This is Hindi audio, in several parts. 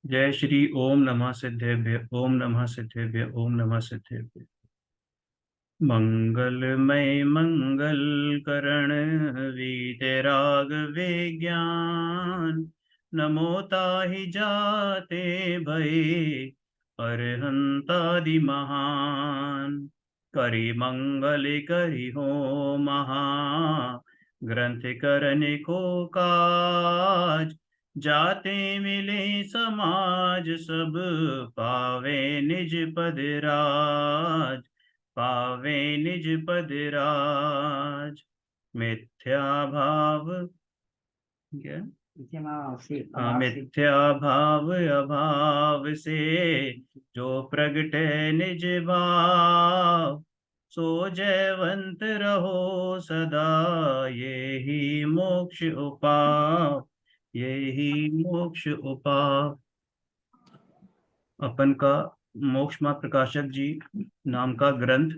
जय श्री ओम नमः सिद्धेभ्य ओम नमः सिद्धेभ्य ओम नमः सिद्धेभ्य। मंगलमय मंगल करण वीतराग विज्ञान नमो ताहि जाते भय अरहंतादि महान। करि मंगल करि हो महा ग्रंथ करने को काज जाते मिले समाज सब पावे निज पद राज पावे निज पद राज। मिथ्या भाव क्या हाँ मिथ्या भाव अभाव से जो प्रगटे निज भाव सो जयवंत रहो सदा यही मोक्ष उपाय यही मोक्ष उपाय। अपन का मोक्ष माँ प्रकाशक जी नाम का ग्रंथ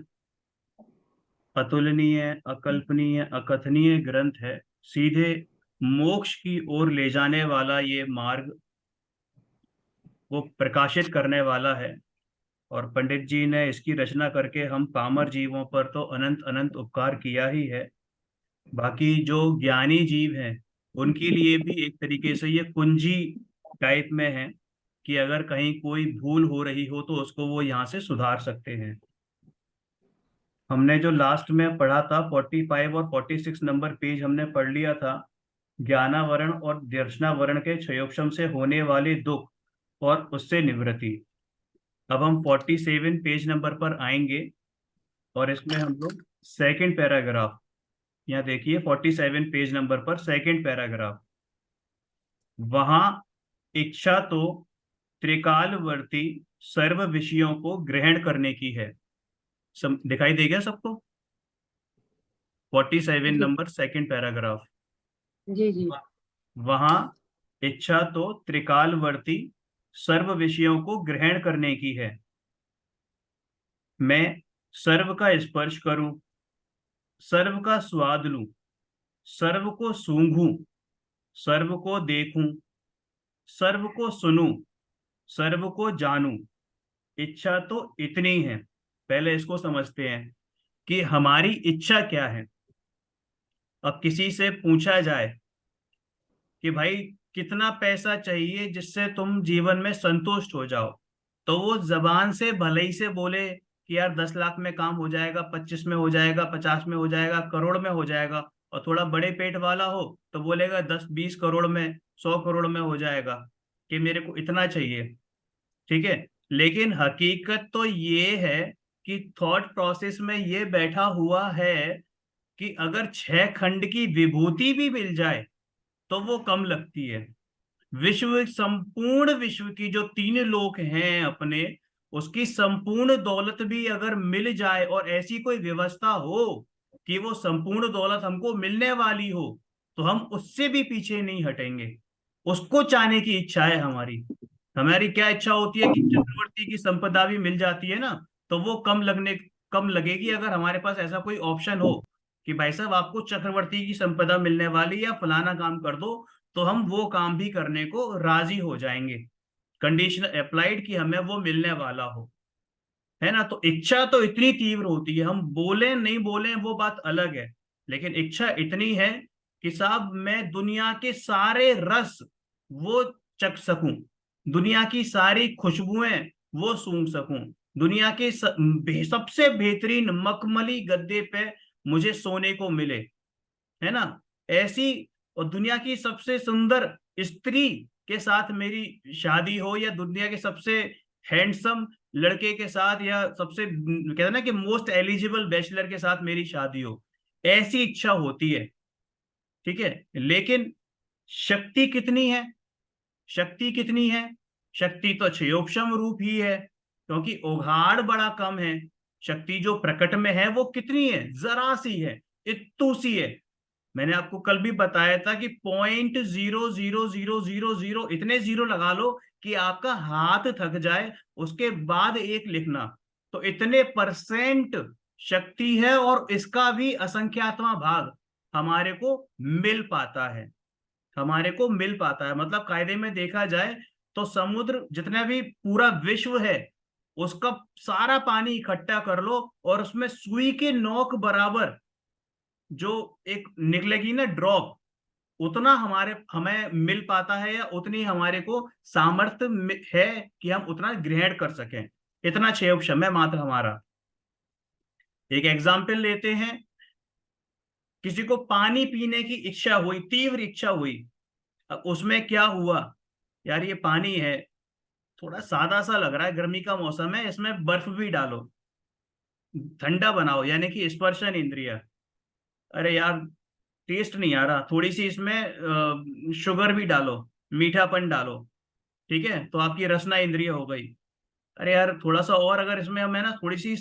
अतुलनीय अकल्पनीय अकथनीय ग्रंथ है। सीधे मोक्ष की ओर ले जाने वाला ये मार्ग वो प्रकाशित करने वाला है। और पंडित जी ने इसकी रचना करके हम पामर जीवों पर तो अनंत अनंत उपकार किया ही है। बाकी जो ज्ञानी जीव हैं उनके लिए भी एक तरीके से ये कुंजी टाइप में है कि अगर कहीं कोई भूल हो रही हो तो उसको वो यहाँ से सुधार सकते हैं। हमने जो लास्ट में पढ़ा था 45 और 46 नंबर पेज हमने पढ़ लिया था। ज्ञानावरण और दर्शनावरण के क्षयोक्षम से होने वाले दुख और उससे निवृत्ति। अब हम 47 पेज नंबर पर आएंगे और इसमें हम लोग सेकंड पैराग्राफ यहाँ देखिए 47 पेज नंबर पर सेकंड पैराग्राफ। वहां इच्छा तो त्रिकालवर्ती सर्व विषयों को ग्रहण करने की है। दिखाई देगा सबको? 47 जी नंबर सेकंड पैराग्राफ। जी जी। वहां इच्छा तो त्रिकालवर्ती सर्व विषयों को ग्रहण करने की है। मैं सर्व का स्पर्श करूं, सर्व का स्वाद लूं, सर्व को सूंघूं, सर्व को देखूं, सर्व को सुनूं, सर्व को जानूं। इच्छा तो इतनी है। पहले इसको समझते हैं कि हमारी इच्छा क्या है। अब किसी से पूछा जाए कि भाई कितना पैसा चाहिए जिससे तुम जीवन में संतुष्ट हो जाओ, तो वो जबान से भले ही से बोले कि यार 10 लाख में काम हो जाएगा, 25 में हो जाएगा, 50 में हो जाएगा, करोड़ में हो जाएगा। और थोड़ा बड़े पेट वाला हो तो बोलेगा 10-20 करोड़ में, 100 करोड़ में हो जाएगा, कि मेरे को इतना चाहिए। ठीक है। लेकिन हकीकत तो ये है कि थॉट प्रोसेस में ये बैठा हुआ है कि अगर 6 खंड की विभूति भी मिल जाए तो वो कम लगती है। विश्व संपूर्ण विश्व की जो 3 लोक हैं अपने, उसकी संपूर्ण दौलत भी अगर मिल जाए और ऐसी कोई व्यवस्था हो कि वो संपूर्ण दौलत हमको मिलने वाली हो, तो हम उससे भी पीछे नहीं हटेंगे। उसको चाहने की इच्छा है हमारी। हमारी क्या इच्छा होती है कि चक्रवर्ती की संपदा भी मिल जाती है ना, तो वो कम लगेगी अगर हमारे पास ऐसा कोई ऑप्शन हो कि भाई साहब आपको चक्रवर्ती की संपदा मिलने वाली या फलाना काम कर दो, तो हम वो काम भी करने को राजी हो जाएंगे। कंडीशन अप्लाइड कि हमें वो मिलने वाला हो, है ना। तो इच्छा तो इतनी तीव्र होती है, हम बोले नहीं बोले वो बात अलग है, लेकिन इच्छा इतनी है कि साहब मैं दुनिया के सारे रस वो चख सकूं, दुनिया की सारी खुशबुएं वो सूंघ सकूं, दुनिया के सबसे बेहतरीन मखमली गद्दे पे मुझे सोने को मिले, है ना। ऐसी और दुनिया की सबसे सुंदर स्त्री के साथ मेरी शादी हो, या दुनिया के सबसे हैंडसम लड़के के साथ, या सबसे कहते हैं ना कि मोस्ट एलिजिबल बैचलर के साथ मेरी शादी हो, ऐसी इच्छा होती है। ठीक है। लेकिन शक्ति कितनी है? शक्ति कितनी है? शक्ति तो क्षयोक्षम रूप ही है, क्योंकि उघाड़ बड़ा कम है। शक्ति जो प्रकट में है वो कितनी है? जरा सी है, इत्तू सी है। मैंने आपको कल भी बताया था कि 0.00000 इतने जीरो लगा लो कि आपका हाथ थक जाए, उसके बाद एक लिखना। तो इतने परसेंट शक्ति है, और इसका भी असंख्यातवां भाग हमारे को मिल पाता है। हमारे को मिल पाता है, मतलब कायदे में देखा जाए तो समुद्र जितना भी पूरा विश्व है उसका सारा पानी इकट्ठा कर लो और उसमें सुई के नोक बराबर जो एक निकलेगी ना ड्रॉप, उतना हमारे हमें मिल पाता है या उतनी हमारे को सामर्थ्य है कि हम उतना ग्रहण कर सकें। इतना क्षय समय मात्र हमारा। एक एग्जाम्पल लेते हैं, किसी को पानी पीने की इच्छा हुई, तीव्र इच्छा हुई। अब उसमें क्या हुआ, यार ये पानी है, थोड़ा सादा सा लग रहा है, गर्मी का मौसम है, इसमें बर्फ भी डालो, ठंडा बनाओ, यानी कि स्पर्शन इंद्रिय। अरे यार टेस्ट नहीं आ रहा, थोड़ी सी इसमें शुगर भी डालो, मीठापन डालो, ठीक है, तो आपकी रसना इंद्रिय हो गई। अरे यार थोड़ा सा और अगर इसमें हम है ना थोड़ी सी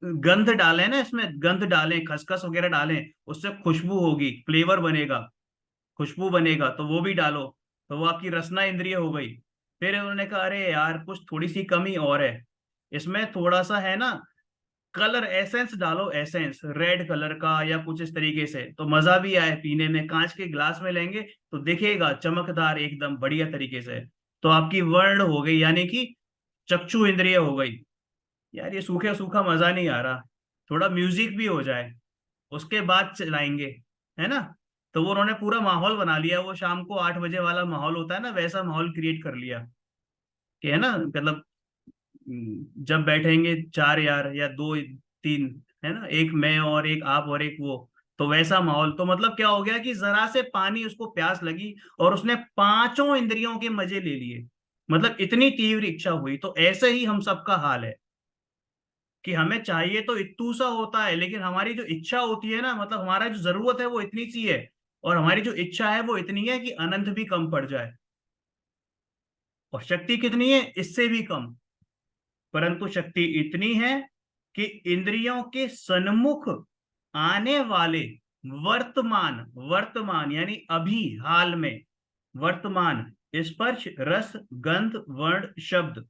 गंध डालें ना, इसमें गंध डालें, खसखस वगैरह डालें, उससे खुशबू होगी, फ्लेवर बनेगा, खुशबू बनेगा, तो वो भी डालो, तो वो आपकी रसना इंद्रिय हो गई। फिर उन्होंने कहा अरे यार कुछ थोड़ी सी कमी और है, इसमें थोड़ा सा है ना कलर एसेंस डालो, एसेंस रेड कलर का या कुछ इस तरीके से, तो मजा भी आए पीने में, कांच के ग्लास में लेंगे तो दिखेगा चमकदार एकदम बढ़िया तरीके से। तो आपकी वर्ण हो गई, यानी कि चक्षु इंद्रिय हो गई। यार ये सूखे सूखा मजा नहीं आ रहा, थोड़ा म्यूजिक भी हो जाए उसके बाद चलाएंगे, है ना। तो वो उन्होंने पूरा माहौल बना लिया, वो शाम को 8 बजे वाला माहौल होता है ना, वैसा माहौल क्रिएट कर लिया कि है ना, मतलब जब बैठेंगे चार यार या दो तीन, है ना, एक मैं और एक आप और एक वो, तो वैसा माहौल। तो मतलब क्या हो गया कि जरा से पानी उसको प्यास लगी और उसने पांचों इंद्रियों के मजे ले लिए, मतलब इतनी तीव्र इच्छा हुई। तो ऐसे ही हम सबका हाल है कि हमें चाहिए तो इतू सा होता है, लेकिन हमारी जो इच्छा होती है ना, मतलब हमारा जो जरूरत है वो इतनी सी है, और हमारी जो इच्छा है वो इतनी है कि अनंत भी कम पड़ जाए, और शक्ति कितनी है, इससे भी कम। परंतु शक्ति इतनी है कि इंद्रियों के सन्मुख आने वाले वर्तमान, वर्तमान यानी अभी हाल में, वर्तमान स्पर्श रस गंध वर्ण शब्द,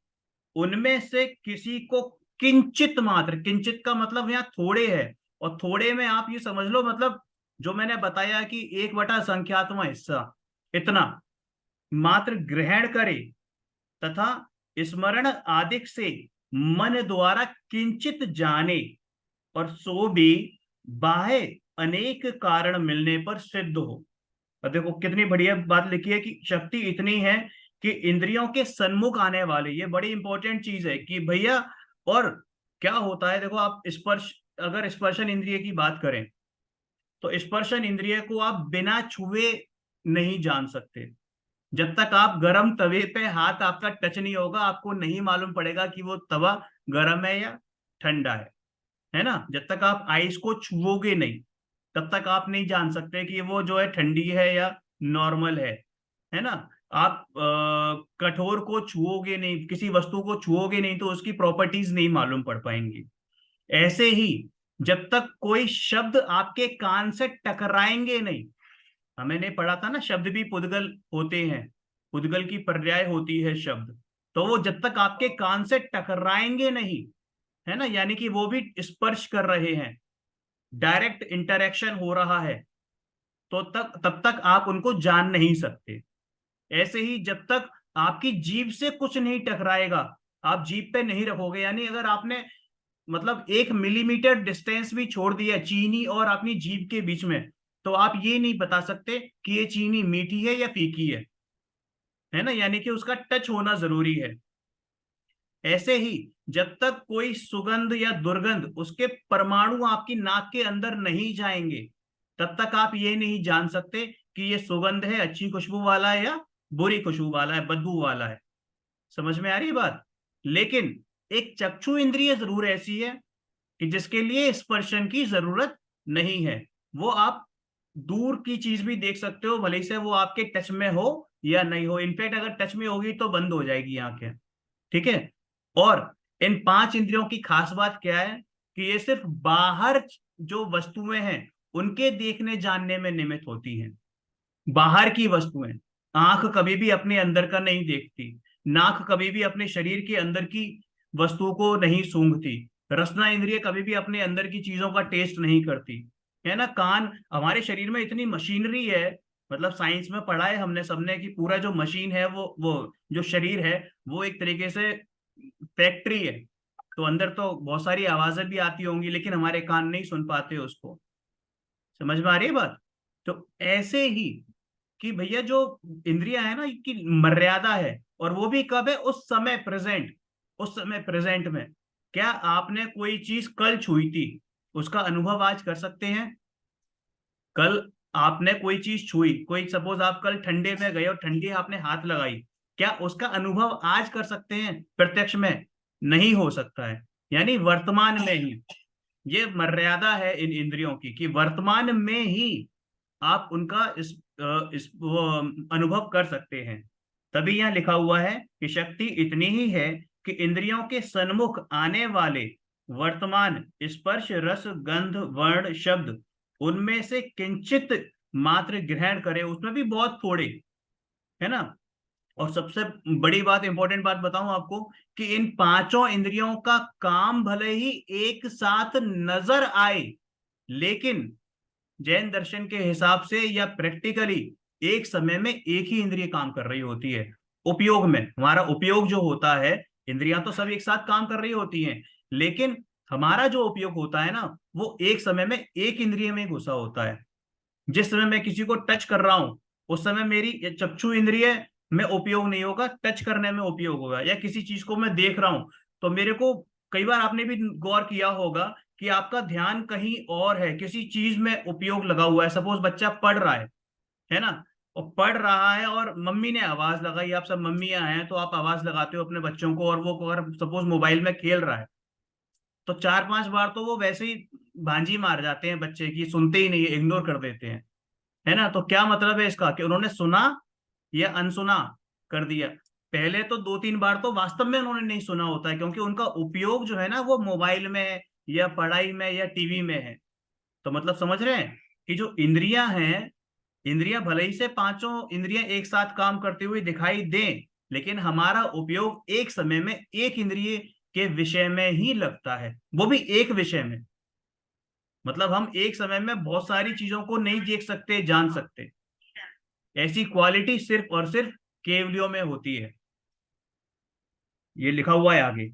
उनमें से किसी को किंचित मात्र, किंचित का मतलब यहाँ थोड़े है, और थोड़े में आप ये समझ लो मतलब जो मैंने बताया कि 1/संख्यात्मक हिस्सा, इतना मात्र ग्रहण करे, तथा स्मरण आदिक से मन द्वारा किंचित जाने, और सो भी बाह्य अनेक कारण मिलने पर सिद्ध हो। अब देखो कितनी बढ़िया बात लिखी है कि शक्ति इतनी है कि इंद्रियों के सन्मुख आने वाले, ये बड़ी इंपॉर्टेंट चीज है कि भैया। और क्या होता है देखो, आप स्पर्श, अगर स्पर्शन इंद्रिय की बात करें तो स्पर्शन इंद्रिय को आप बिना छुए नहीं जान सकते। जब तक आप गरम तवे पे हाथ आपका टच नहीं होगा, आपको नहीं मालूम पड़ेगा कि वो तवा गरम है या ठंडा है ना। जब तक आप आइस को छुओगे नहीं, तब तक आप नहीं जान सकते कि वो जो है ठंडी है या नॉर्मल है ना। आप कठोर को छुओगे नहीं, किसी वस्तु को छुओगे नहीं, तो उसकी प्रॉपर्टीज नहीं मालूम पड़ पाएंगी। ऐसे ही जब तक कोई शब्द आपके कान से टकराएंगे नहीं, हमने पढ़ा था ना शब्द भी पुद्गल होते हैं, पुद्गल की पर्याय होती है शब्द, तो वो जब तक आपके कान से टकराएंगे नहीं, है ना, यानी कि वो भी स्पर्श कर रहे हैं, डायरेक्ट इंटरेक्शन हो रहा है, तो तब तक आप उनको जान नहीं सकते। ऐसे ही जब तक आपकी जीभ से कुछ नहीं टकराएगा, आप जीभ पे नहीं रखोगे, यानी अगर आपने मतलब 1 मिलीमीटर डिस्टेंस भी छोड़ दिया चीनी और अपनी जीभ के बीच में, तो आप ये नहीं बता सकते कि ये चीनी मीठी है या फीकी है ना, यानी कि उसका टच होना जरूरी है। ऐसे ही जब तक कोई सुगंध या दुर्गंध उसके परमाणु आपकी नाक के अंदर नहीं जाएंगे, तब तक आप ये नहीं जान सकते कि ये सुगंध है, अच्छी खुशबू वाला है या बुरी खुशबू वाला है, बदबू वाला है। समझ में आ रही बात। लेकिन एक चक्षु इंद्रिय जरूर ऐसी है कि जिसके लिए स्पर्शन की जरूरत नहीं है, वो आप दूर की चीज भी देख सकते हो, भले से वो आपके टच में हो या नहीं हो, इनफैक्ट अगर टच में होगी तो बंद हो जाएगी आंखें, ठीक है। और इन 5 इंद्रियों की खास बात क्या है कि ये सिर्फ बाहर जो वस्तुएं हैं उनके देखने जानने में निमित्त होती हैं, बाहर की वस्तुएं। आंख कभी भी अपने अंदर का नहीं देखती, नाक कभी भी अपने शरीर के अंदर की वस्तु को नहीं सूंघती, रसना इंद्रिय कभी भी अपने अंदर की चीजों का टेस्ट नहीं करती, है ना। कान, हमारे शरीर में इतनी मशीनरी है मतलब साइंस में पढ़ा है हमने सबने कि पूरा जो मशीन है वो जो शरीर है वो एक तरीके से फैक्ट्री है। तो अंदर तो बहुत सारी आवाजें भी आती होंगी लेकिन हमारे कान नहीं सुन पाते उसको। समझ में आ रही है बात? तो ऐसे ही कि भैया जो इंद्रियां है ना की मर्यादा है, और वो भी कब है? उस समय प्रेजेंट। उस समय प्रेजेंट में क्या आपने कोई चीज कल छुई थी, उसका अनुभव आज कर सकते हैं? कल आपने कोई चीज छुई, कोई सपोज आप कल ठंडे में गए और ठंडी आपने हाथ लगाई, क्या उसका अनुभव आज कर सकते हैं प्रत्यक्ष में? नहीं हो सकता है। यानी वर्तमान में ही ये मर्यादा है इन इंद्रियों की कि वर्तमान में ही आप उनका इस वो अनुभव कर सकते हैं। तभी यहाँ लिखा हुआ है कि शक्ति इतनी ही है कि इंद्रियों के सन्मुख आने वाले वर्तमान स्पर्श रस गंध वर्ण शब्द उनमें से किंचित मात्र ग्रहण करे, उसमें भी बहुत थोड़े, है ना। और सबसे बड़ी बात, इंपॉर्टेंट बात बताऊं आपको, कि इन पांचों इंद्रियों का काम भले ही एक साथ नजर आए, लेकिन जैन दर्शन के हिसाब से या प्रैक्टिकली एक समय में एक ही इंद्रिय काम कर रही होती है। उपयोग में हमारा उपयोग जो होता है, इंद्रियां तो सब एक साथ काम कर रही होती हैं, लेकिन हमारा जो उपयोग होता है ना, वो एक समय में एक इंद्रिय में घुसा होता है। जिस समय मैं किसी को टच कर रहा हूं, उस समय मेरी ये चक्षु इंद्रिय में उपयोग नहीं होगा, टच करने में उपयोग होगा। या किसी चीज को मैं देख रहा हूं तो मेरे को, कई बार आपने भी गौर किया होगा कि आपका ध्यान कहीं और है, किसी चीज में उपयोग लगा हुआ है। सपोज बच्चा पढ़ रहा है ना, और पढ़ रहा है और मम्मी ने आवाज लगाई, आप सब मम्मियां हैं तो आप आवाज लगाते हो अपने बच्चों को, और वो अगर सपोज मोबाइल में खेल रहा है तो 4-5 बार तो वो वैसे ही भांजी मार जाते हैं बच्चे की, सुनते ही नहीं है, इग्नोर कर देते हैं, है ना। तो क्या मतलब है इसका? कि उन्होंने सुना या अनसुना कर दिया। पहले तो 2-3 बार तो वास्तव में उन्होंने नहीं सुना होता है, क्योंकि उनका उपयोग जो है ना वो मोबाइल में है या पढ़ाई में या टीवी में है। तो मतलब समझ रहे हैं कि जो इंद्रियां हैं, इंद्रियां भले ही से पांचों इंद्रियां एक साथ काम करते हुए दिखाई दें, लेकिन हमारा उपयोग एक समय में एक इंद्रिय के विषय में ही लगता है, वो भी एक विषय में। मतलब हम एक समय में बहुत सारी चीजों को नहीं देख सकते, जान सकते। ऐसी क्वालिटी सिर्फ और सिर्फ केवलियों में होती है। ये लिखा हुआ है आगे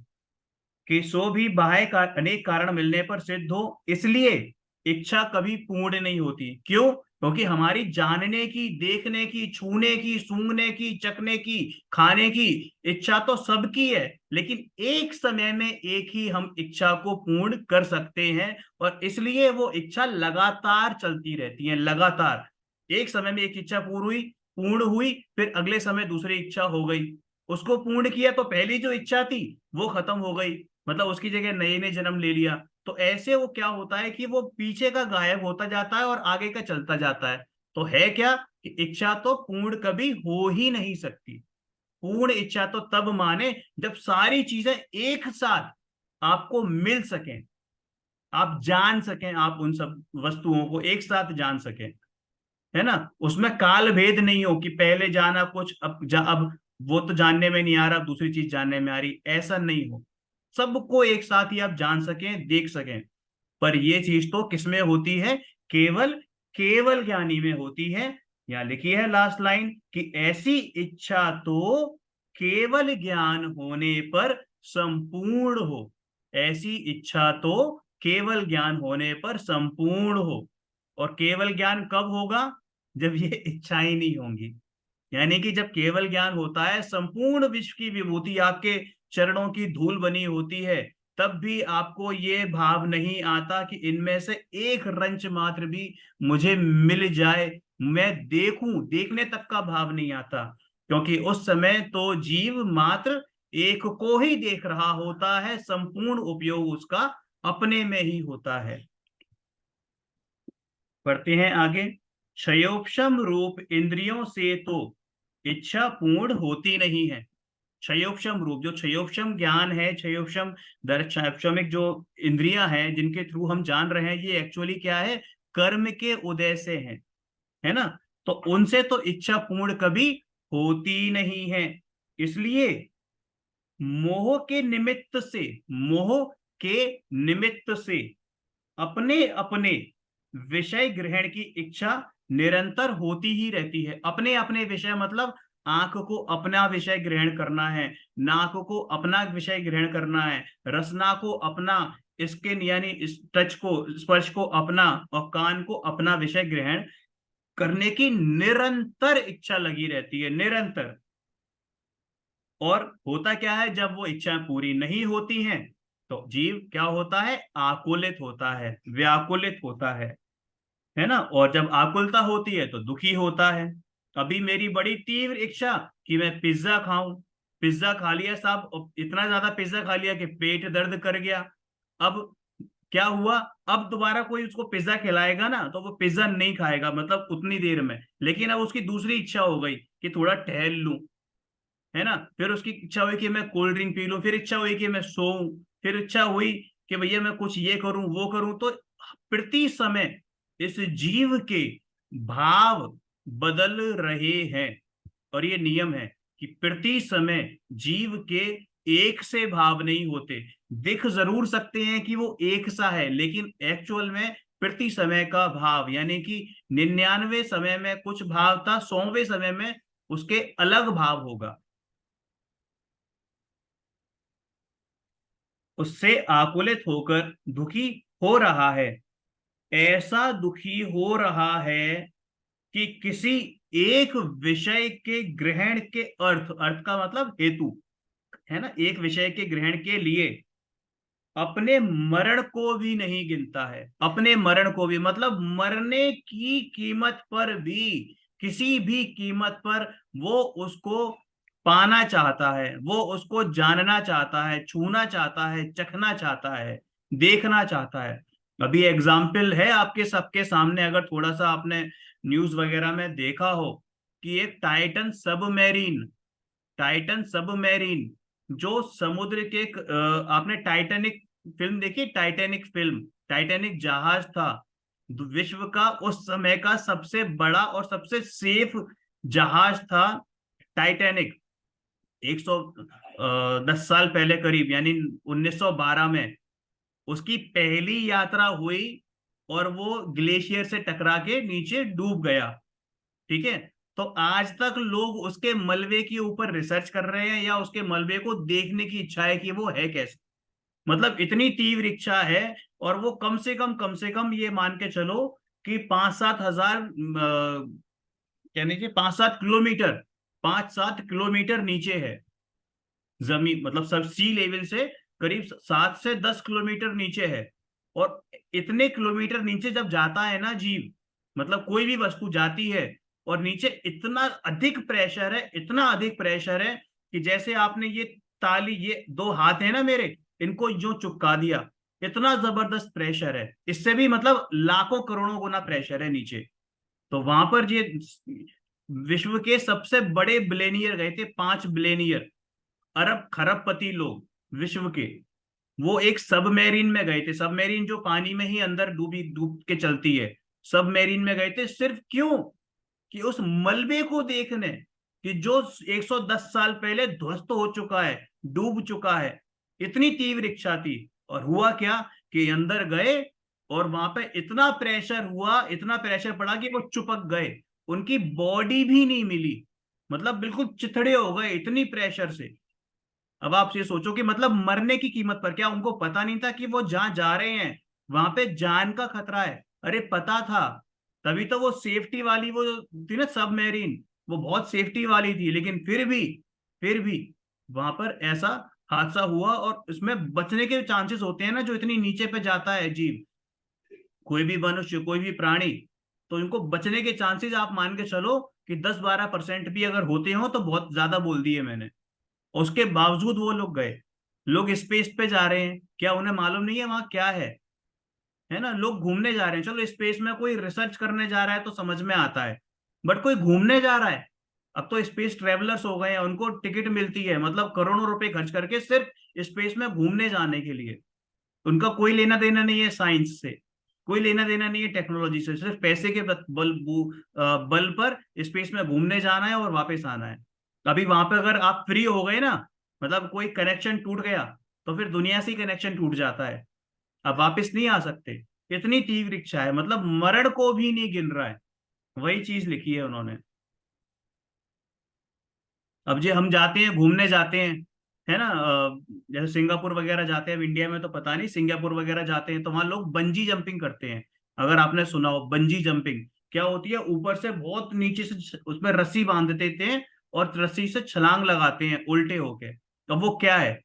कि सो भी बाह्य अनेक कारण मिलने पर सिद्ध हो, इसलिए इच्छा कभी पूर्ण नहीं होती। क्यों? क्योंकि हमारी जानने की, देखने की, छूने की, सूंघने की, चखने की, खाने की इच्छा तो सबकी है, लेकिन एक समय में एक ही हम इच्छा को पूर्ण कर सकते हैं। और इसलिए वो इच्छा लगातार चलती रहती है, लगातार। एक समय में एक इच्छा पूर्ण हुई, फिर अगले समय दूसरी इच्छा हो गई, उसको पूर्ण किया तो पहली जो इच्छा थी वो खत्म हो गई, मतलब उसकी जगह नए ने जन्म ले लिया। तो ऐसे वो क्या होता है कि वो पीछे का गायब होता जाता है और आगे का चलता जाता है। तो है क्या कि इच्छा तो पूर्ण कभी हो ही नहीं सकती। पूर्ण इच्छा तो तब माने जब सारी चीजें एक साथ आपको मिल सकें, आप जान सकें, आप उन सब वस्तुओं को एक साथ जान सकें, है ना। उसमें काल भेद नहीं हो कि पहले जाना कुछ, अब वो तो जानने में नहीं आ रहा, अब दूसरी चीज जानने में आ रही, ऐसा नहीं हो। सबको एक साथ ही आप जान सकें, देख सकें। पर ये चीज तो किसमें होती है? केवल केवल ज्ञानी में होती है। यहां लिखी है लास्ट लाइन कि ऐसी इच्छा तो केवल ज्ञान होने पर संपूर्ण हो। ऐसी इच्छा तो केवल ज्ञान होने पर संपूर्ण हो। और केवल ज्ञान कब होगा? जब ये इच्छाएं नहीं होंगी। यानी कि जब केवल ज्ञान होता है, संपूर्ण विश्व की विभूति आपके चरणों की धूल बनी होती है, तब भी आपको ये भाव नहीं आता कि इनमें से एक रंच मात्र भी मुझे मिल जाए, मैं देखूं, देखने तक का भाव नहीं आता। क्योंकि उस समय तो जीव मात्र एक को ही देख रहा होता है, संपूर्ण उपयोग उसका अपने में ही होता है। पढ़ते हैं आगे। क्षयोक्षम रूप इंद्रियों से तो इच्छा पूर्ण होती नहीं है। क्षयोक्षम रूप, जो क्षयोक्षम ज्ञान है, क्षयोक्षम क्षमिक जो इंद्रियां हैं जिनके थ्रू हम जान रहे हैं, ये एक्चुअली क्या है? कर्म के उदय से है ना। तो उनसे तो इच्छा पूर्ण कभी होती नहीं है। इसलिए मोह के निमित्त से, मोह के निमित्त से अपने अपने विषय ग्रहण की इच्छा निरंतर होती ही रहती है। अपने अपने विषय, मतलब आंख को अपना विषय ग्रहण करना है, नाक को अपना विषय ग्रहण करना है, रसना को अपना, स्किन यानी इस टच को, स्पर्श को अपना, और कान को अपना विषय ग्रहण करने की निरंतर इच्छा लगी रहती है, निरंतर। और होता क्या है, जब वो इच्छाएं पूरी नहीं होती हैं तो जीव क्या होता है, आकुलित होता है, व्याकुलित होता है ना। और जब आकुलता होती है तो दुखी होता है। अभी मेरी बड़ी तीव्र इच्छा कि मैं पिज्जा खाऊं, पिज्जा खा लिया साहब, और इतना ज्यादा पिज्जा खा लिया कि पेट दर्द कर गया। अब क्या हुआ, अब दोबारा कोई उसको पिज्जा खिलाएगा ना तो वो पिज्जा नहीं खाएगा, मतलब उतनी देर में। लेकिन अब उसकी दूसरी इच्छा हो गई कि थोड़ा टहल लूं, है ना। फिर उसकी इच्छा हुई कि मैं कोल्ड ड्रिंक पी लूं, फिर इच्छा हुई कि मैं सोऊं, फिर इच्छा हुई कि भैया मैं कुछ ये करूं वो करूं। तो प्रति समय इस जीव के भाव बदल रहे हैं। और ये नियम है कि प्रति समय जीव के एक से भाव नहीं होते। दिख जरूर सकते हैं कि वो एक सा है, लेकिन एक्चुअल में प्रति समय का भाव, यानी कि 99 समय में कुछ भाव था, 100वें समय में उसके अलग भाव होगा। उससे आकुलित होकर दुखी हो रहा है। ऐसा दुखी हो रहा है कि किसी एक विषय के ग्रहण के अर्थ, अर्थ का मतलब हेतु, है ना, एक विषय के ग्रहण के लिए अपने मरण को भी नहीं गिनता है। अपने मरण को भी, मतलब मरने की कीमत पर भी, किसी भी कीमत पर वो उसको पाना चाहता है, वो उसको जानना चाहता है, छूना चाहता है, चखना चाहता है, देखना चाहता है। अभी एग्जाम्पल है आपके सबके सामने, अगर थोड़ा सा आपने न्यूज वगैरह में देखा हो, कि एक टाइटन सबमरीन, टाइटन सबमरीन जो समुद्र के आपने टाइटैनिक फिल्म देखी, टाइटैनिक फिल्म, टाइटैनिक जहाज था विश्व का उस समय का सबसे बड़ा और सबसे सेफ जहाज था टाइटैनिक। 110 साल पहले करीब, यानी 1912 में उसकी पहली यात्रा हुई, और वो ग्लेशियर से टकरा के नीचे डूब गया। ठीक है। तो आज तक लोग उसके मलबे के ऊपर रिसर्च कर रहे हैं, या उसके मलबे को देखने की इच्छा है कि वो है कैसे। मतलब इतनी तीव्र इच्छा है। और वो कम से कम ये मान के चलो कि 5-7 हजार, यानी कि 5-7 किलोमीटर, 5-7 किलोमीटर नीचे है जमीन, मतलब सब सी लेवल से करीब 7 से 10 किलोमीटर नीचे है। और इतने किलोमीटर नीचे जब जाता है ना जीव, मतलब कोई भी वस्तु जाती है, और नीचे इतना अधिक प्रेशर है, इतना अधिक प्रेशर है कि जैसे आपने ये ताली, ये 2 हाथ है ना मेरे, इनको जो चुपका दिया, इतना जबरदस्त प्रेशर है। इससे भी मतलब लाखों करोड़ों गुना प्रेशर है नीचे। तो वहां पर ये विश्व के सबसे बड़े बिलेनियर गए थे, 5 बिलेनियर, अरब खरबपति लोग विश्व के, वो एक सबमेरीन में गए थे। सबमेरीन जो पानी में ही अंदर डूबी डूब के चलती है, सबमेरीन में गए थे। सिर्फ क्यों, कि उस मलबे को देखने, कि जो 110 साल पहले ध्वस्त हो चुका है, डूब चुका है। इतनी तीव्र इच्छा थी। और हुआ क्या, कि अंदर गए, और वहां पे इतना प्रेशर हुआ, इतना प्रेशर पड़ा कि वो चिपक गए, उनकी बॉडी भी नहीं मिली, मतलब बिल्कुल चिथड़े हो गए इतनी प्रेशर से। अब आप ये सोचो कि मतलब मरने की कीमत पर, क्या उनको पता नहीं था कि वो जहां जा रहे हैं वहां पे जान का खतरा है? अरे पता था, तभी तो वो सेफ्टी वाली वो थी ना सबमेरीन, वो बहुत सेफ्टी वाली थी। लेकिन फिर भी वहां पर ऐसा हादसा हुआ। और इसमें बचने के चांसेस होते हैं ना, जो इतनी नीचे पे जाता है जीव, कोई भी मनुष्य, कोई भी प्राणी, तो इनको बचने के चांसेस आप मान के चलो कि 10-12% भी अगर होते हो तो बहुत ज्यादा बोल दिए मैंने। उसके बावजूद वो लोग गए। लोग स्पेस पे जा रहे हैं, क्या उन्हें मालूम नहीं है वहां क्या है ना। लोग घूमने जा रहे हैं, चलो स्पेस में कोई रिसर्च करने जा रहा है तो समझ में आता है, बट कोई घूमने जा रहा है। अब तो स्पेस ट्रेवलर्स हो गए हैं, उनको टिकट मिलती है, मतलब करोड़ों रुपए खर्च करके सिर्फ स्पेस में घूमने जाने के लिए। उनका कोई लेना देना नहीं है साइंस से, कोई लेना देना नहीं है टेक्नोलॉजी से, सिर्फ पैसे के बल पर स्पेस में घूमने जाना है और वापस आना है। अभी वहां पे अगर आप फ्री हो गए ना, मतलब कोई कनेक्शन टूट गया, तो फिर दुनिया से ही कनेक्शन टूट जाता है, अब वापस नहीं आ सकते। इतनी तीव्र इच्छा है, मतलब मरण को भी नहीं गिन रहा है। वही चीज लिखी है उन्होंने। अब जो हम जाते हैं, घूमने जाते हैं, है ना, जैसे सिंगापुर वगैरह जाते हैं, अब इंडिया में तो पता नहीं, सिंगापुर वगैरह जाते हैं तो वहां लोग बंजी जंपिंग करते हैं। अगर आपने सुना हो बंजी जंपिंग, क्या होती है, ऊपर से बहुत नीचे से उसमें रस्सी बांध देते हैं और रस्सी से छलांग लगाते हैं उल्टे होके। अब वो क्या है,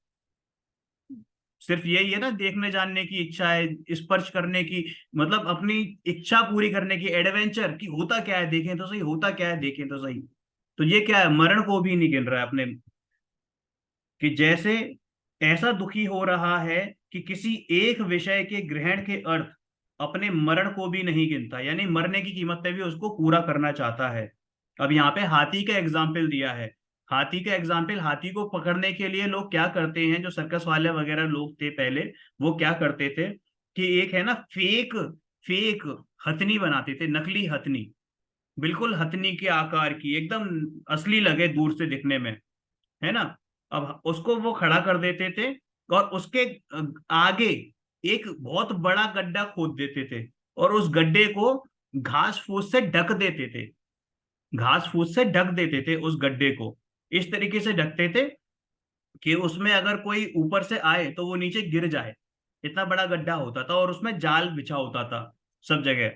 सिर्फ यही है ना, देखने जानने की इच्छा है, स्पर्श करने की, मतलब अपनी इच्छा पूरी करने की, एडवेंचर की, होता क्या है देखें तो सही, होता क्या है देखें तो सही। तो ये क्या है, मरण को भी नहीं गिन रहा है अपने, कि जैसे ऐसा दुखी हो रहा है कि किसी एक विषय के ग्रहण के अर्थ अपने मरण को भी नहीं गिनता, यानी मरने की कीमत पे भी उसको पूरा करना चाहता है। अब यहाँ पे हाथी का एग्जाम्पल दिया है। हाथी का एग्जाम्पल, हाथी को पकड़ने के लिए लोग क्या करते हैं, जो सर्कस वाले वगैरह लोग थे पहले, वो क्या करते थे कि एक है ना फेक, फेक हथनी बनाते थे, नकली हथनी, बिल्कुल हथनी के आकार की, एकदम असली लगे दूर से दिखने में, है ना। अब उसको वो खड़ा कर देते थे और उसके आगे एक बहुत बड़ा गड्ढा खोद देते थे और उस गड्ढे को घास फूस से ढक देते थे, घास फूस से ढक देते थे उस गड्ढे को, इस तरीके से ढकते थे कि उसमें अगर कोई ऊपर से आए तो वो नीचे गिर जाए। इतना बड़ा गड्ढा होता था और उसमें जाल बिछा होता था सब जगह।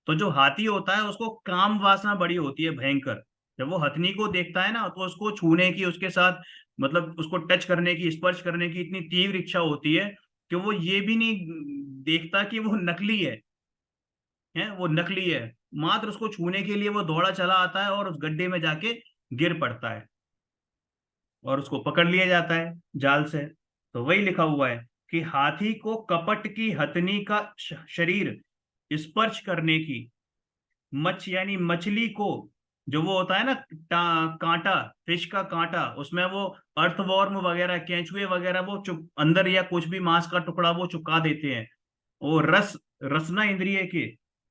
तो जो हाथी होता है उसको काम वासना बड़ी होती है, भयंकर। जब वो हथनी को देखता है ना तो उसको छूने की, उसके साथ मतलब उसको टच करने की, स्पर्श करने की इतनी तीव्र इच्छा होती है कि वो ये भी नहीं देखता कि वो नकली है वो नकली है। मात्र उसको छूने के लिए वो दौड़ा चला आता है और उस गड्ढे में जाके गिर पड़ता है और उसको पकड़ लिया जाता है जाल से। तो वही लिखा हुआ है कि हाथी को कपट की हथनी का शरीर स्पर्श करने की, यानी मछली को, जो वो होता है ना कांटा, फिश का कांटा, उसमें वो अर्थवॉर्म वगैरह, केंचुए वगैरह वो चुप अंदर, या कुछ भी मांस का टुकड़ा वो चुका देते हैं। वो रसना इंद्रिय के,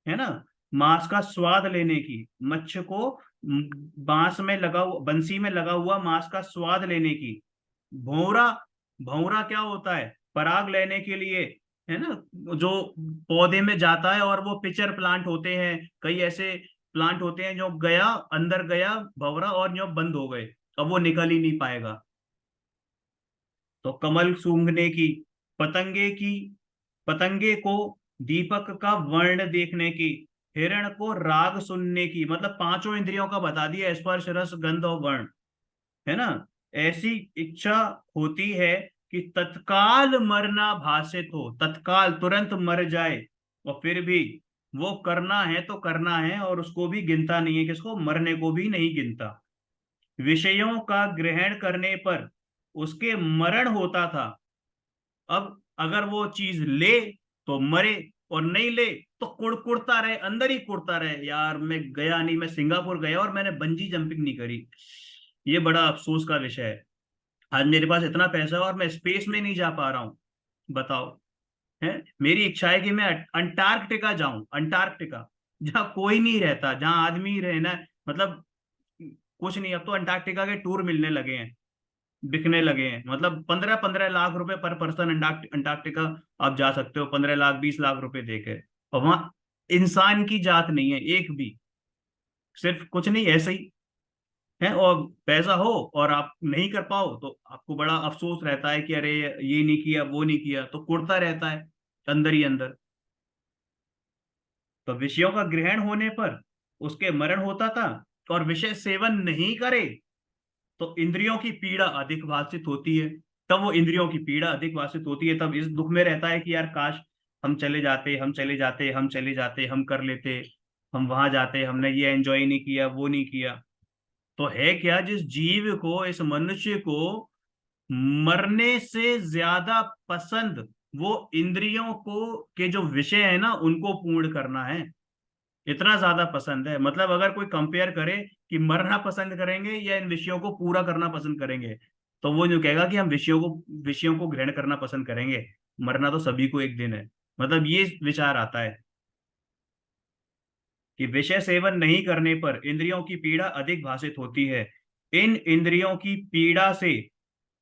है ना, मांस का स्वाद लेने की, मच्छ को बांस में लगा हुआ, बंसी में लगा हुआ मांस का स्वाद लेने की। भौरा, भौरा क्या होता है, पराग लेने के लिए, है ना, जो पौधे में जाता है और वो पिचर प्लांट होते हैं, कई ऐसे प्लांट होते हैं जो गया, अंदर गया भौरा और जो बंद हो गए, अब वो निकल ही नहीं पाएगा। तो कमल सूंघने की, पतंगे की, पतंगे को दीपक का वर्ण देखने की, हिरण को राग सुनने की, मतलब पांचों इंद्रियों का बता दिया, स्पर्श रस गंध और वर्ण, है ना। ऐसी इच्छा होती है कि तत्काल मरना भासित हो, तत्काल तुरंत मर जाए, और फिर भी वो करना है तो करना है, और उसको भी गिनता नहीं है, किसको, मरने को भी नहीं गिनता। विषयों का ग्रहण करने पर उसके मरण होता था। अब अगर वो चीज ले तो मरे, और नहीं ले तो कुड़कुड़ता रहे, अंदर ही कुड़ता रहे, यार मैं गया नहीं, मैं सिंगापुर गया और मैंने बंजी जंपिंग नहीं करी, ये बड़ा अफसोस का विषय है। आज मेरे पास इतना पैसा है और मैं स्पेस में नहीं जा पा रहा हूँ, बताओ। है, मेरी इच्छा है कि मैं अंटार्कटिका जाऊं, अंटार्कटिका, जहाँ कोई नहीं रहता, जहाँ आदमी रहना मतलब कुछ नहीं। अब तो अंटार्कटिका के टूर मिलने लगे हैं, बिकने लगे हैं, मतलब 15-15 लाख रुपए पर पर्सन अंटार्कटिका आप जा सकते हो, 15 लाख 20 लाख रुपए देके। और वहां इंसान की जात नहीं है एक भी, सिर्फ कुछ नहीं, ऐसे ही है। और पैसा हो और आप नहीं कर पाओ तो आपको बड़ा अफसोस रहता है कि अरे ये नहीं किया, वो नहीं किया, तो कुड़ता रहता है अंदर ही अंदर। तो विषयों का ग्रहण होने पर उसके मरण होता था, और विषय सेवन नहीं करे तो इंद्रियों की पीड़ा अधिक भाषित होती है। तब वो इंद्रियों की पीड़ा अधिक भाषित होती है, तब इस दुख में रहता है कि यार काश हम चले जाते, हम चले जाते, हम चले जाते, हम कर लेते, हम वहां जाते, हमने ये एंजॉय नहीं किया, वो नहीं किया। तो है क्या, जिस जीव को, इस मनुष्य को मरने से ज्यादा पसंद वो इंद्रियों को के जो विषय है ना उनको पूर्ण करना है, इतना ज्यादा पसंद है। मतलब अगर कोई कंपेयर करे कि मरना पसंद करेंगे या इन विषयों को पूरा करना पसंद करेंगे, तो वो जो कहेगा कि हम विषयों को ग्रहण करना पसंद करेंगे, मरना तो सभी को एक दिन है। मतलब ये विचार आता है कि विषय सेवन नहीं करने पर इंद्रियों की पीड़ा अधिक भाषित होती है। इन इंद्रियों की पीड़ा से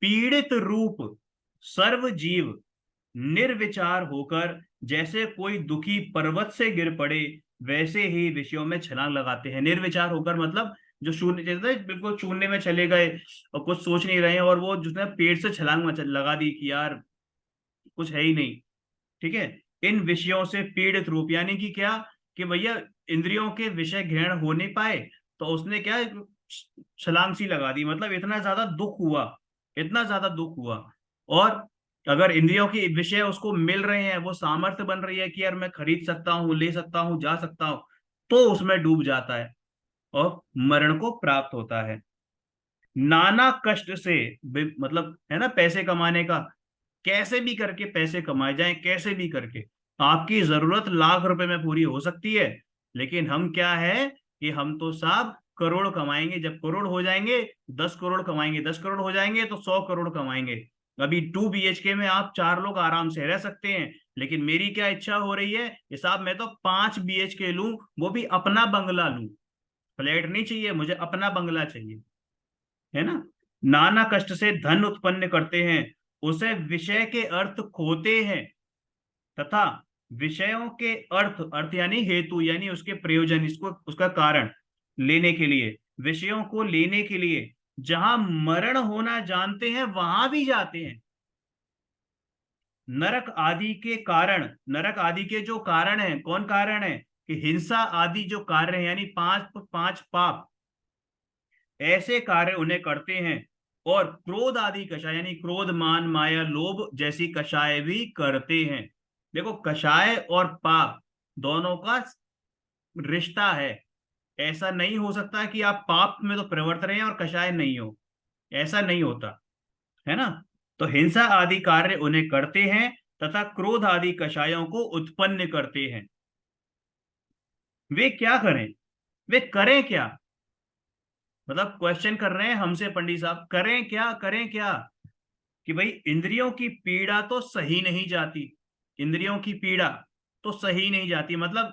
पीड़ित रूप सर्व जीव निर्विचार होकर, जैसे कोई दुखी पर्वत से गिर पड़े, वैसे ही विषयों में छलांग लगाते हैं। निर्विचार होकर मतलब जो शून्य, जैसे बिल्कुल शून्य में चले गए और कुछ सोच नहीं रहे हैं, और वो जिसने पेड़ से छलांग लगा दी कि यार कुछ है ही नहीं। ठीक है। इन विषयों से पीड़ित रूप यानी कि क्या, कि भैया इंद्रियों के विषय ग्रहण हो नहीं पाए, तो उसने क्या छलांग सी लगा दी, मतलब इतना ज्यादा दुख हुआ, इतना ज्यादा दुख हुआ। और अगर इंद्रियों के विषय उसको मिल रहे हैं, वो सामर्थ्य बन रही है कि यार मैं खरीद सकता हूँ, ले सकता हूँ, जा सकता हूँ, तो उसमें डूब जाता है और मरण को प्राप्त होता है। नाना कष्ट से, मतलब है ना पैसे कमाने का, कैसे भी करके पैसे कमाए जाएं, कैसे भी करके। आपकी जरूरत लाख रुपए में पूरी हो सकती है, लेकिन हम क्या है कि हम तो साहब करोड़ कमाएंगे, जब करोड़ हो जाएंगे 10 करोड़ कमाएंगे, 10 करोड़ हो जाएंगे तो 100 करोड़ कमाएंगे। अभी 2 BHK में आप 4 लोग आराम से रह सकते हैं, लेकिन मेरी क्या इच्छा हो रही है कि साहब मैं तो 5 BHK लूं, वो भी अपना बंगला लूं। फ्लैट नहीं चाहिए मुझे, अपना बंगला चाहिए, है ना। नाना कष्ट से धन उत्पन्न करते हैं, उसे विषय के अर्थ खोते हैं, तथा विषयों के अर्थ, अर्थ यानी हेतु यानी उसके प्रयोजन, इसको उसका कारण लेने के लिए, विषयों को लेने के लिए जहां मरण होना जानते हैं वहां भी जाते हैं। नरक आदि के कारण, नरक आदि के जो कारण है, कौन कारण है, कि हिंसा आदि जो कार्य है, यानी पांच पांच पाप, ऐसे कार्य उन्हें करते हैं। और क्रोध आदि कषाय यानी क्रोध मान माया लोभ जैसी कषाय भी करते हैं। देखो कषाय और पाप दोनों का रिश्ता है। ऐसा नहीं हो सकता कि आप पाप में तो प्रवृत्त रहे हैं और कषाय नहीं हो, ऐसा नहीं होता, है ना। तो हिंसा आदि कार्य उन्हें करते हैं तथा क्रोध आदि कषायों को उत्पन्न करते हैं। वे क्या करें, वे करें क्या, मतलब क्वेश्चन कर रहे हैं हमसे पंडित साहब, करें क्या, करें क्या। कि भाई इंद्रियों की पीड़ा तो सही नहीं जाती, इंद्रियों की पीड़ा तो सही नहीं जाती, मतलब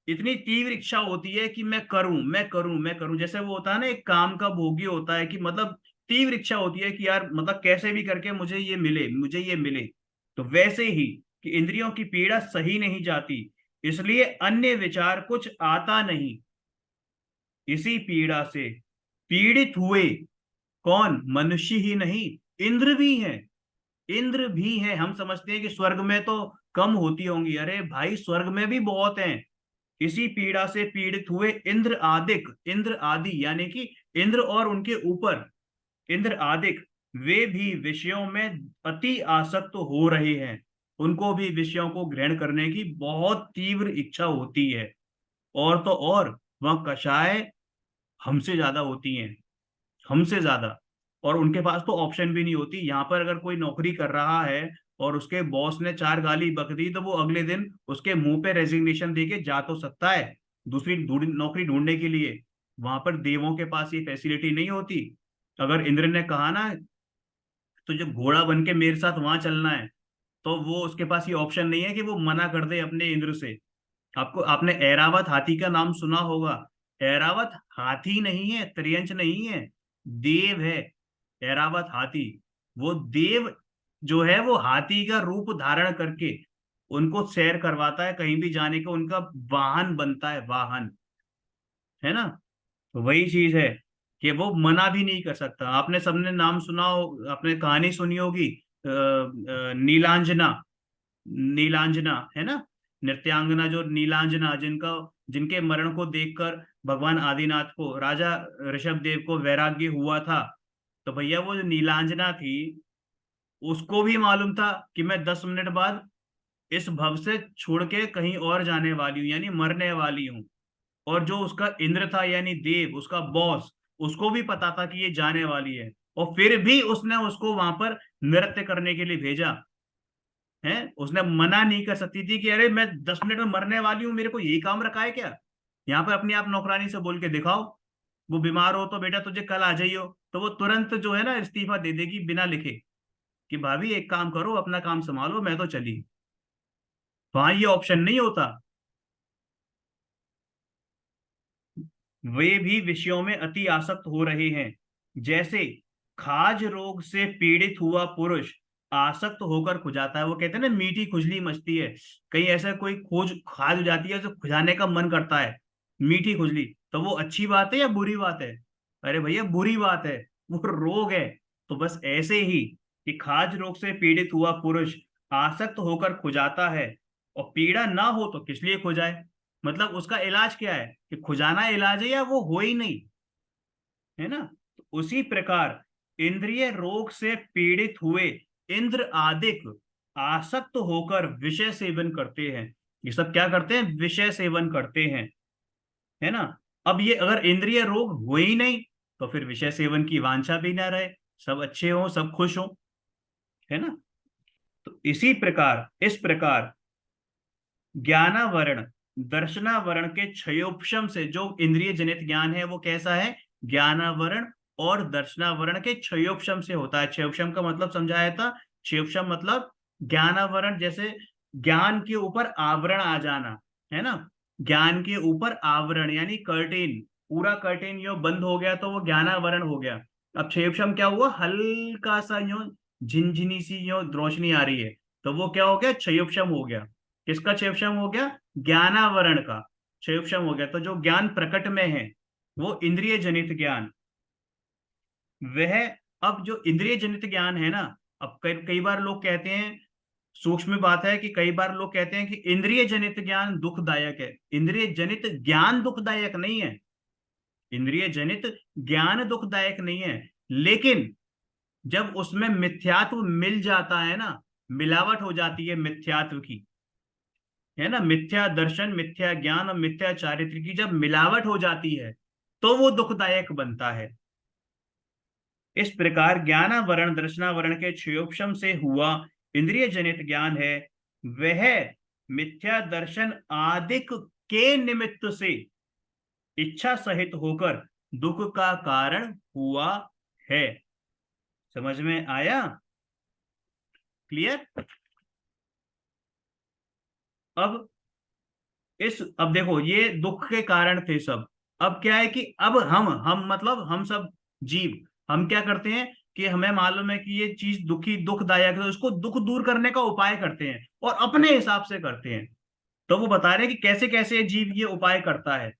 इतनी तीव्र इच्छा होती है कि मैं करूं, मैं करूं, मैं करूं। जैसे वो होता है ना, एक काम का भोगी होता है कि मतलब तीव्र इच्छा होती है कि यार मतलब कैसे भी करके मुझे ये मिले, मुझे ये मिले। तो वैसे ही कि इंद्रियों की पीड़ा सही नहीं जाती, इसलिए अन्य विचार कुछ आता नहीं। इसी पीड़ा से पीड़ित हुए, कौन, मनुष्य ही नहीं, इंद्र भी हैं, इंद्र भी हैं। हम समझते हैं कि स्वर्ग में तो कम होती होंगी, अरे भाई स्वर्ग में भी बहुत हैं। इसी पीड़ा से पीड़ित हुए इंद्र आदिक, इंद्र आदि यानी कि इंद्र और उनके ऊपर इंद्र आदिक, वे भी विषयों में अति आसक्त हो रहे हैं। उनको भी विषयों को ग्रहण करने की बहुत तीव्र इच्छा होती है। और तो और वह कषाय हमसे ज्यादा होती हैं, हमसे ज्यादा। और उनके पास तो ऑप्शन भी नहीं होती। यहाँ पर अगर कोई नौकरी कर रहा है और उसके बॉस ने 4 गाली बक दी, तो वो अगले दिन उसके मुंह पे रेजिग्नेशन दे के जा तो सकता है दूसरी नौकरी ढूंढने के लिए। वहां पर देवों के पास ये फैसिलिटी नहीं होती। अगर इंद्र ने कहा ना तो जो घोड़ा बन के मेरे साथ वहां चलना है, तो वो उसके पास ये ऑप्शन नहीं है कि वो मना कर दे अपने इंद्र से। आपको, आपने ऐरावत हाथी का नाम सुना होगा। ऐरावत हाथी नहीं है, त्रियंच नहीं है, देव है ऐरावत हाथी। वो देव जो है वो हाथी का रूप धारण करके उनको सैर करवाता है, कहीं भी जाने का उनका वाहन बनता है, वाहन, है ना। तो वही चीज है कि वो मना भी नहीं कर सकता। आपने सबने नाम सुना हो, आपने कहानी सुनी होगी, नीलांजना, नीलांजना है ना, नृत्यांगना जो नीलांजना, जिनका, जिनके मरण को देखकर भगवान आदिनाथ को, राजा ऋषभ देव को वैराग्य हुआ था। तो भैया वो जो नीलांजना थी, उसको भी मालूम था कि मैं 10 मिनट बाद इस भव से छोड़ के कहीं और जाने वाली हूँ, यानी मरने वाली हूँ। और जो उसका इंद्र था यानी देव, उसका बॉस, उसको भी पता था कि ये जाने वाली है, और फिर भी उसने उसको वहां पर नृत्य करने के लिए भेजा है। उसने मना नहीं कर सकती थी कि अरे मैं 10 मिनट में मरने वाली हूँ, मेरे को यही काम रखा है क्या। यहाँ पर अपनी आप नौकरानी से बोल के दिखाओ, वो बीमार हो तो बेटा तुझे कल आ जाइयो, तो वो तुरंत जो है ना इस्तीफा दे देगी बिना लिखे कि भाभी एक काम करो, अपना काम संभालो, मैं तो चली। वहां ये ऑप्शन नहीं होता। वे भी विषयों में अति आसक्त हो रहे हैं। जैसे खाज रोग से पीड़ित हुआ पुरुष आसक्त होकर खुजाता है। वो कहते हैं ना मीठी खुजली मचती है, कहीं ऐसा कोई खोज खाज हो जाती है तो खुजाने का मन करता है, मीठी खुजली, तो वो अच्छी बात है या बुरी बात है? अरे भैया बुरी बात है, वो रोग है। तो बस ऐसे ही कि खाज रोग से पीड़ित हुआ पुरुष आसक्त होकर खुजाता है, और पीड़ा ना हो तो किस लिए खुजाए? मतलब उसका इलाज क्या है, कि खुजाना इलाज है या वो हो ही नहीं, है ना? तो उसी प्रकार इंद्रिय रोग से पीड़ित हुए इंद्र आदिक आसक्त होकर विषय सेवन करते हैं। ये सब क्या करते हैं? विषय सेवन करते हैं, है ना? अब ये अगर इंद्रिय रोग हो ही नहीं तो फिर विषय सेवन की वांछा भी ना रहे, सब अच्छे हो, सब खुश हो, है ना? तो इसी प्रकार, इस प्रकार ज्ञानावरण दर्शनावरण के क्षयोपशम से, जो इंद्रिय जनित ज्ञान है वो कैसा है? ज्ञानावरण और दर्शनावरण के क्षयोपशम से होता है। क्षयोपशम का मतलब समझाया था। क्षयोपशम मतलब ज्ञानावरण, जैसे ज्ञान के ऊपर आवरण आ जाना, है ना? ज्ञान के ऊपर आवरण यानी कर्टेन, पूरा कर्टेन यो बंद हो गया तो वो ज्ञानावरण हो गया। अब क्षयोपशम क्या हुआ? हल्का सा यो झिनझिनी सी यो रोशनी आ रही है, तो वो क्या हो गया? क्षयोपशम हो गया। किसका क्षेपशम हो गया? ज्ञानावरण का क्षेपशम हो गया। तो जो ज्ञान प्रकट में है वो इंद्रिय जनित ज्ञान, वह, अब जो इंद्रिय जनित ज्ञान है ना, अब कई कई बार लोग कहते हैं, सूक्ष्म बात है कि कई बार लोग कहते हैं कि इंद्रिय जनित ज्ञान दुखदायक है। इंद्रिय जनित ज्ञान दुखदायक नहीं है, इंद्रिय जनित ज्ञान दुखदायक नहीं है, लेकिन जब उसमें मिथ्यात्व मिल जाता है ना, मिलावट हो जाती है मिथ्यात्व की, है ना, मिथ्या दर्शन, मिथ्या ज्ञान और मिथ्या चारित्र की जब मिलावट हो जाती है तो वो दुखदायक बनता है। इस प्रकार ज्ञानावरण दर्शनावरण के क्षयोपशम से हुआ इंद्रिय जनित ज्ञान है, वह मिथ्या दर्शन आदिक के निमित्त से इच्छा सहित होकर दुख का कारण हुआ है। समझ में आया? क्लियर? अब अब देखो, ये दुख के कारण थे सब। अब क्या है कि अब हम मतलब हम सब जीव, हम क्या करते हैं कि हमें मालूम है कि ये चीज दुखदायक है, उसको दुख दूर करने का उपाय करते हैं और अपने हिसाब से करते हैं। तो वो बता रहे हैं कि कैसे कैसे जीव ये उपाय करता है,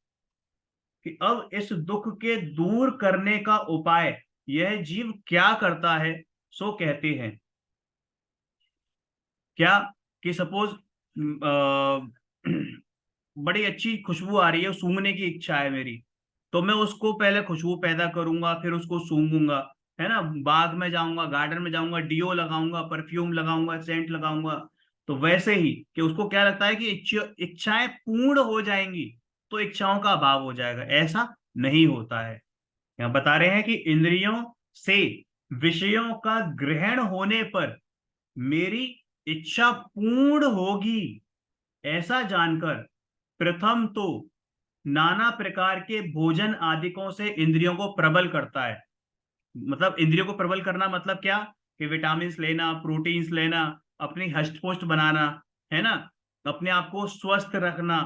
कि अब इस दुख के दूर करने का उपाय यह जीव क्या करता है। सो कहते हैं क्या, कि सपोज बड़ी अच्छी खुशबू आ रही है, सूंघने की इच्छा है मेरी, तो मैं उसको पहले खुशबू पैदा करूंगा, फिर उसको सूंघूंगा, है ना? बाग में जाऊंगा, गार्डन में जाऊंगा, डियो लगाऊंगा, परफ्यूम लगाऊंगा, सेंट लगाऊंगा। तो वैसे ही कि उसको क्या लगता है कि इच्छाएं पूर्ण हो जाएंगी तो इच्छाओं का अभाव हो जाएगा, ऐसा नहीं होता है। यहाँ बता रहे हैं कि इंद्रियों से विषयों का ग्रहण होने पर मेरी इच्छा पूर्ण होगी, ऐसा जानकर प्रथम तो नाना प्रकार के भोजन आदिकों से इंद्रियों को प्रबल करता है। मतलब इंद्रियों को प्रबल करना मतलब क्या? कि विटामिन लेना, प्रोटीन्स लेना, अपनी हष्ट पुष्ट बनाना, है ना, अपने आप को स्वस्थ रखना,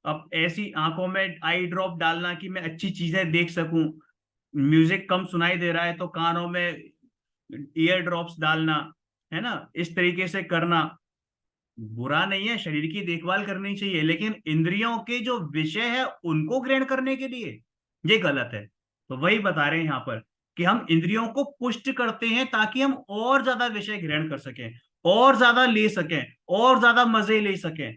अब ऐसी आंखों में आई ड्रॉप डालना कि मैं अच्छी चीजें देख सकूं, म्यूजिक कम सुनाई दे रहा है तो कानों में ईयर ड्रॉप्स डालना, है ना, इस तरीके से करना बुरा नहीं है, शरीर की देखभाल करनी चाहिए, लेकिन इंद्रियों के जो विषय है उनको ग्रहण करने के लिए ये गलत है। तो वही बता रहे हैं यहाँ पर कि हम इंद्रियों को पुष्ट करते हैं ताकि हम और ज्यादा विषय ग्रहण कर सकें, और ज्यादा ले सकें, और ज्यादा मजे ले सकें।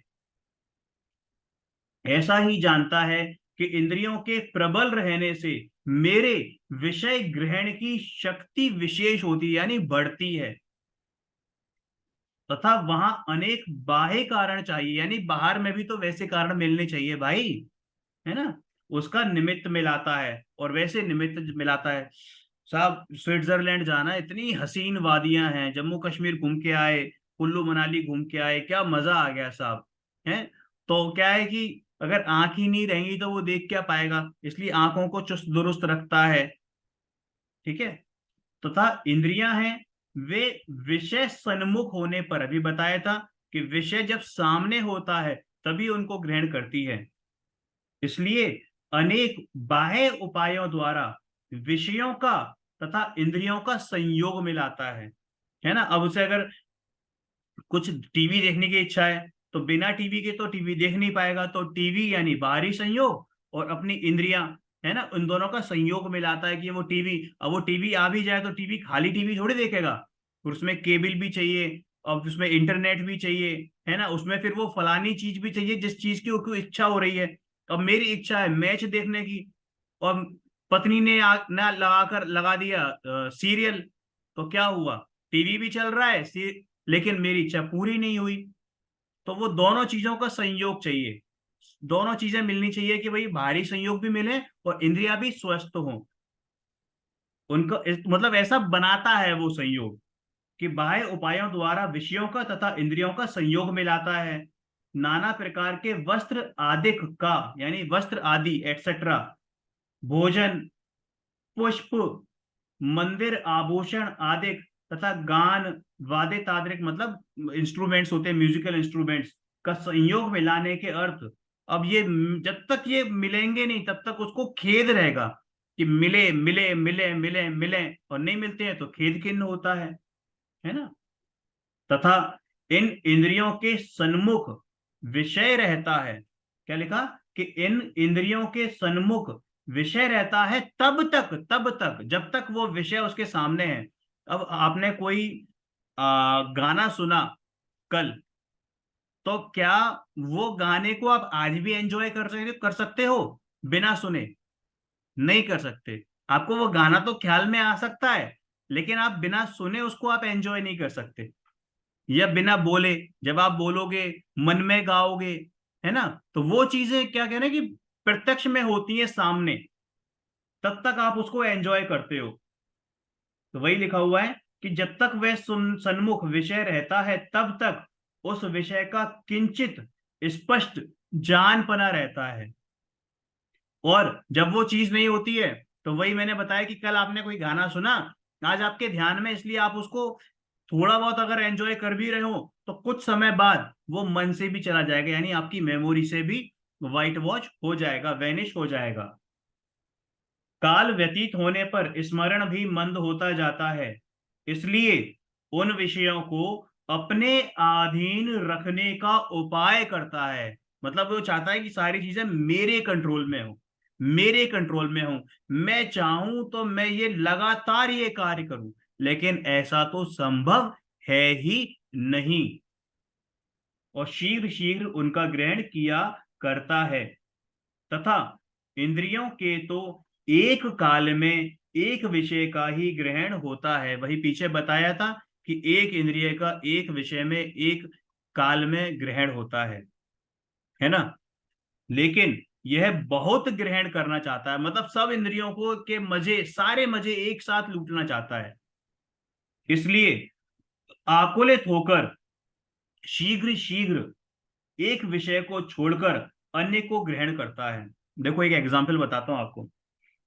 ऐसा ही जानता है कि इंद्रियों के प्रबल रहने से मेरे विषय ग्रहण की शक्ति विशेष होती है, यानी बढ़ती है, तथा वहां अनेक बाह्य कारण चाहिए, यानी बाहर में भी तो वैसे कारण मिलने चाहिए भाई, है ना? उसका निमित्त मिलाता है, और वैसे निमित्त मिलाता है। साहब स्विट्जरलैंड जाना, इतनी हसीन वादियां हैं, जम्मू कश्मीर घूम के आए, कुल्लू मनाली घूम के आए, क्या मजा आ गया साहब, है? तो क्या है कि अगर आंख ही नहीं रहेंगी तो वो देख क्या पाएगा, इसलिए आंखों को चुस्त दुरुस्त रखता है, ठीक है? तथा इंद्रियां हैं वे विषय सन्मुख होने पर, अभी बताया था कि विषय जब सामने होता है तभी उनको ग्रहण करती है, इसलिए अनेक बाह्य उपायों द्वारा विषयों का तथा इंद्रियों का संयोग मिलाता है। है ना। अब उसे अगर कुछ टीवी देखने की इच्छा है तो बिना टीवी के तो टीवी देख नहीं पाएगा। तो टीवी यानी बाहरी संयोग और अपनी इंद्रियां, है ना, उन दोनों का संयोग मिलाता है कि वो टीवी। अब वो टीवी आ भी जाए तो टीवी खाली टीवी थोड़ी देखेगा, उसमें केबल भी चाहिए और उसमें इंटरनेट भी चाहिए, है ना। उसमें फिर वो फलानी चीज भी चाहिए जिस चीज की उसको इच्छा हो रही है। अब मेरी इच्छा है मैच देखने की, और पत्नी ने ना लगा दिया सीरियल, तो क्या हुआ, टीवी भी चल रहा है लेकिन मेरी इच्छा पूरी नहीं हुई। तो वो दोनों चीजों का संयोग चाहिए, दोनों चीजें मिलनी चाहिए कि भाई बाहरी संयोग भी मिले और इंद्रियां भी स्वस्थ हों। उनको मतलब ऐसा बनाता है वो संयोग कि बाह्य उपायों द्वारा विषयों का तथा इंद्रियों का संयोग मिलाता है। नाना प्रकार के वस्त्र आदिक का, यानी वस्त्र आदि एक्सेट्रा, भोजन, पुष्प, मंदिर आभूषण आदिक, तथा गान वाद्य तांत्रिक मतलब इंस्ट्रूमेंट्स होते हैं, म्यूजिकल इंस्ट्रूमेंट्स का संयोग मिलाने के अर्थ। अब ये जब तक ये मिलेंगे नहीं तब तक उसको खेद रहेगा कि मिले मिले मिले मिले मिले, और नहीं मिलते हैं तो खेद किन्न होता है ना। तथा इन इंद्रियों के सन्मुख विषय रहता है। क्या लिखा, कि इन इंद्रियों के सन्मुख विषय रहता है तब तक जब तक वो विषय उसके सामने है। अब आपने कोई गाना सुना कल, तो क्या वो गाने को आप आज भी एंजॉय कर सकते हो बिना सुने? नहीं कर सकते। आपको वो गाना तो ख्याल में आ सकता है, लेकिन आप बिना सुने उसको आप एंजॉय नहीं कर सकते। या बिना बोले, जब आप बोलोगे, मन में गाओगे, है ना, तो वो चीजें क्या कह रहे हैं कि प्रत्यक्ष में होती है सामने, तब तक आप उसको एंजॉय करते हो। तो वही लिखा हुआ है कि जब तक वह सन्मुख विषय रहता है तब तक उस विषय का किंचित स्पष्ट जानपना रहता है। और जब वो चीज नहीं होती है, तो वही मैंने बताया कि कल आपने कोई गाना सुना, आज आपके ध्यान में, इसलिए आप उसको थोड़ा बहुत अगर एंजॉय कर भी रहे हो तो कुछ समय बाद वो मन से भी चला जाएगा, यानी आपकी मेमोरी से भी वाइट वॉश हो जाएगा, वैनिश हो जाएगा। काल व्यतीत होने पर स्मरण भी मंद होता जाता है। इसलिए उन विषयों को अपने अधीन रखने का उपाय करता है। मतलब वो चाहता है कि सारी चीजें मेरे कंट्रोल में हो, मेरे कंट्रोल में हो। मैं चाहूं तो मैं ये लगातार ये कार्य करूं, लेकिन ऐसा तो संभव है ही नहीं। और शीघ्र शीघ्र उनका ग्रहण किया करता है। तथा इंद्रियों के तो एक काल में एक विषय का ही ग्रहण होता है। वही पीछे बताया था कि एक इंद्रिय का एक विषय में एक काल में ग्रहण होता है ना। लेकिन यह बहुत ग्रहण करना चाहता है, मतलब सब इंद्रियों को के मजे, सारे मजे एक साथ लूटना चाहता है। इसलिए आकुलित होकर शीघ्र शीघ्र एक विषय को छोड़कर अन्य को ग्रहण करता है। देखो एक एग्जाम्पल बताता हूँ आपको।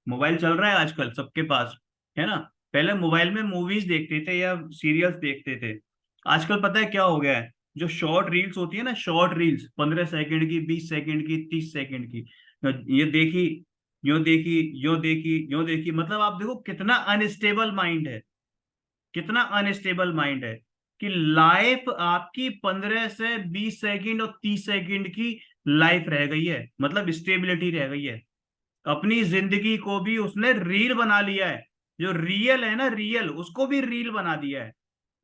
मोबाइल चल रहा है आजकल सबके पास, है ना। पहले मोबाइल में मूवीज देखते थे या सीरियल्स देखते थे। आजकल पता है क्या हो गया है, जो शॉर्ट रील्स होती है ना, शॉर्ट रील्स 15 सेकंड की, 20 सेकंड की, 30 सेकंड की, ये देखी, यो देखी, यो देखी, यो देखी। मतलब आप देखो कितना अनस्टेबल माइंड है, कितना अनस्टेबल माइंड है कि लाइफ आपकी 15 से 20 सेकंड और 30 सेकंड की लाइफ रह गई है, मतलब स्टेबिलिटी रह गई है। अपनी जिंदगी को भी उसने रील बना लिया है। जो रियल है ना, रियल, उसको भी रील बना दिया है।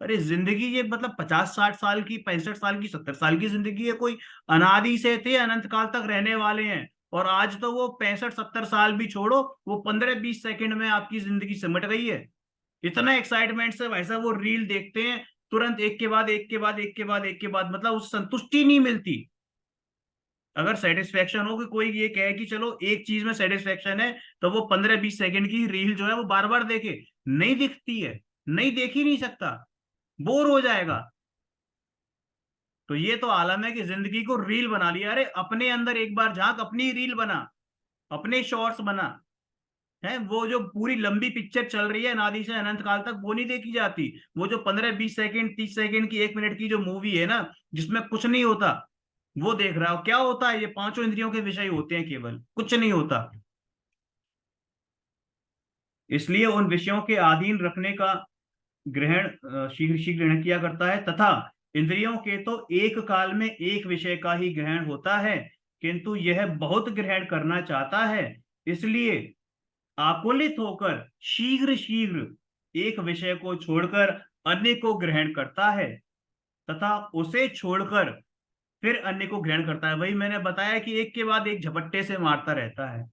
अरे जिंदगी ये मतलब 50-60 साल की, 65 साल की, 70 साल की जिंदगी है, कोई अनादि से थे अनंत काल तक रहने वाले हैं। और आज तो वो 65-70 साल भी छोड़ो, वो 15-20 सेकंड में आपकी जिंदगी सिमट गई है। इतना एक्साइटमेंट से वैसा वो रील देखते हैं, तुरंत एक के बाद एक के बाद एक के बाद एक के बाद, मतलब उस संतुष्टि नहीं मिलती। अगर सेटिस्फेक्शन हो कि कोई ये कहे कि चलो एक चीज में सेटिस्फेक्शन है, तो वो 15-20 सेकंड की रील जो है वो बार बार देखे, नहीं दिखती है, नहीं देख ही नहीं सकता, बोर हो जाएगा। तो ये तो आलम है कि जिंदगी को रील बना लिया। अरे अपने अंदर एक बार झांक, अपनी रील बना, अपने शॉर्ट्स बना। है वो जो पूरी लंबी पिक्चर चल रही है अनादि से अनंत काल तक, वो नहीं देखी जाती। वो जो 15-20 सेकंड, 30 सेकंड की, 1 मिनट की जो मूवी है ना, जिसमें कुछ नहीं होता, वो देख रहा हो। क्या होता है, ये पांचों इंद्रियों के विषय होते हैं, केवल कुछ नहीं होता। इसलिए उन विषयों के अधीन रखने का ग्रहण शीघ्र शीघ्र ग्रहण किया करता है, तथा इंद्रियों के तो एक काल में एक विषय का ही ग्रहण होता है, किंतु यह बहुत ग्रहण करना चाहता है, इसलिए आकुलित होकर शीघ्र शीघ्र एक विषय को छोड़कर अन्य को ग्रहण करता है, तथा उसे छोड़कर फिर अन्य को ग्रहण करता है। वही मैंने बताया कि एक के बाद एक झपट्टे से मारता रहता है।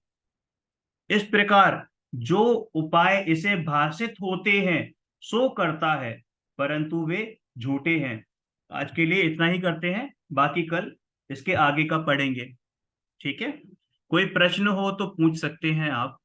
इस प्रकार जो उपाय इसे भाषित होते हैं सो करता है, परंतु वे झूठे हैं। आज के लिए इतना ही करते हैं, बाकी कल इसके आगे का पढ़ेंगे। ठीक है, कोई प्रश्न हो तो पूछ सकते हैं आप।